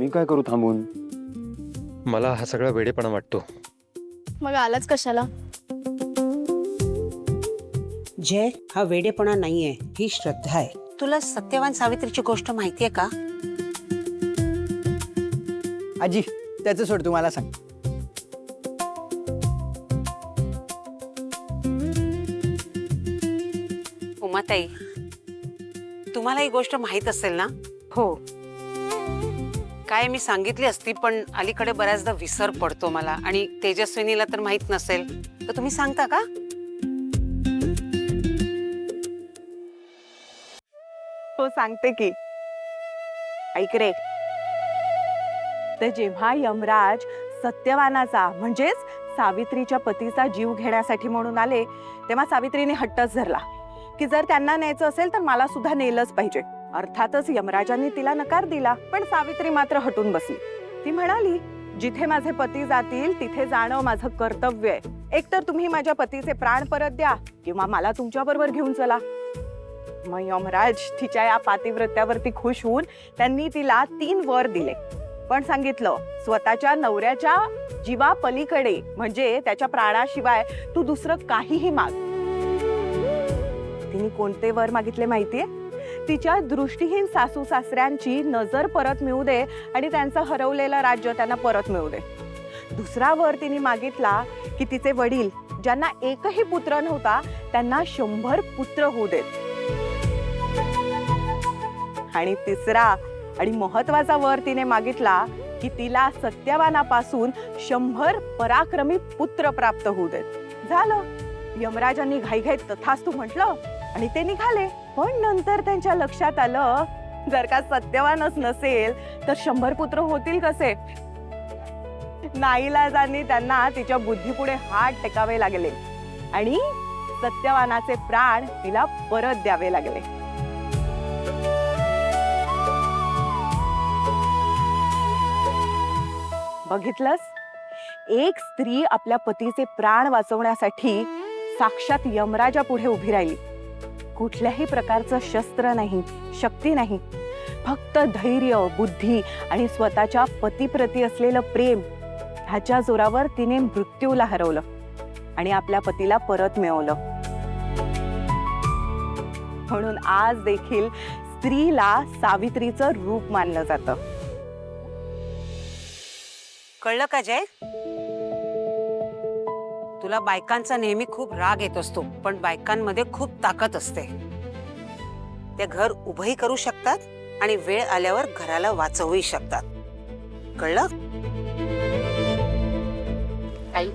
मी काय करू थांबून? मला हा सगळा वेडेपणा वाटतो. मग आलाच कशाला? जय, हा वेडेपणा नाहीये, ही श्रद्धा आहे. तुला सत्यवान सावित्रीची गोष्ट माहितीये का? आजी, त्याचं सोड, तू मला सांग. उमाताई, तुम्हाला ही गोष्ट माहित असेल ना? हो. काय मी सांगितली असती, पण अलीकडे बऱ्याचदा विसर पडतो मला, आणि तेजस्विनीला तर माहित नसेल, तर तुम्ही सांगता का? हो, सांगते की. ऐक रे, तर जेव्हा यमराज सत्यवानाचा म्हणजेच सावित्रीच्या पतीचा जीव घेण्यासाठी म्हणून आले, तेव्हा सावित्रीने हट्टच धरला की जर त्यांना न्यायचं असेल तर मला सुद्धा नेलंच पाहिजे. अर्थातच यमराजांनी तिला नकार दिला, पण सावित्री मात्र हटून बसली. ती म्हणाली, जिथे माझे पती जातील तिथे जाणं माझं कर्तव्य आहे. एकतर तुम्ही माझ्या पतीचे प्राण परत द्या किंवा मला तुमच्या बरोबर घेऊन चला. मग यमराज तिच्या या पातिव्रत्यावरती खुश होऊन त्यांनी तिला 3 वर दिले, पण सांगितलं स्वतःच्या नवऱ्याच्या जीवा पलीकडे म्हणजे त्याच्या प्राणाशिवाय तू दुसरं काहीही माग. तिने कोणते वर मागितले माहितीये? तिच्या दृष्टीहीन सासू सासऱ्यांची नजर परत मिळू दे आणि त्यांचं हरवलेलं राज्य त्यांना परत मिळू दे. दुसरा वर तिने मागितला की तिचे वडील ज्यांना एकही पुत्र नव्हता त्यांना 100 पुत्र होऊ देत. आणि तिसरा आणि महत्वाचा वर तिने मागितला की तिला सत्यवानापासून 100 पराक्रमी पुत्र प्राप्त होऊ देत. झालं. यमराजांनी घाईघाईत तथास्तु म्हटलं आणि ते निघाले. पण नंतर त्यांच्या लक्षात आलं, जर का सत्यवानच नसेल तर 100 पुत्र होतील कसे? नाईलाजांनी त्यांना तिच्या बुद्धीपुढे हात टेकावे लागले आणि सत्यवानाचे प्राण तिला परत द्यावे लागले. बघितलंस, एक स्त्री आपल्या पतीचे प्राण वाचवण्यासाठी साक्षात यमराजा पुढे उभी राहिली. कुठल्याही प्रकारचं शस्त्र नाही, शक्ती नाही, फक्त धैर्य, बुद्धी आणि स्वतःच्या पतीप्रती असलेलं प्रेम ह्याच्या जोरावर तिने मृत्यूला हरवलं आणि आपल्या पतीला परत मिळवलं. म्हणून आज देखील स्त्रीला सावित्रीचं रूप मानलं जातं. कळलं का जय? तुला बायकांचा नेहमी खूप राग येत असतो, पण बायकांमध्ये खूप ताकद असते. ते घर उभंही करू शकतात आणि वेळ आल्यावर घराला वाचवूही शकतात. कळलं? आई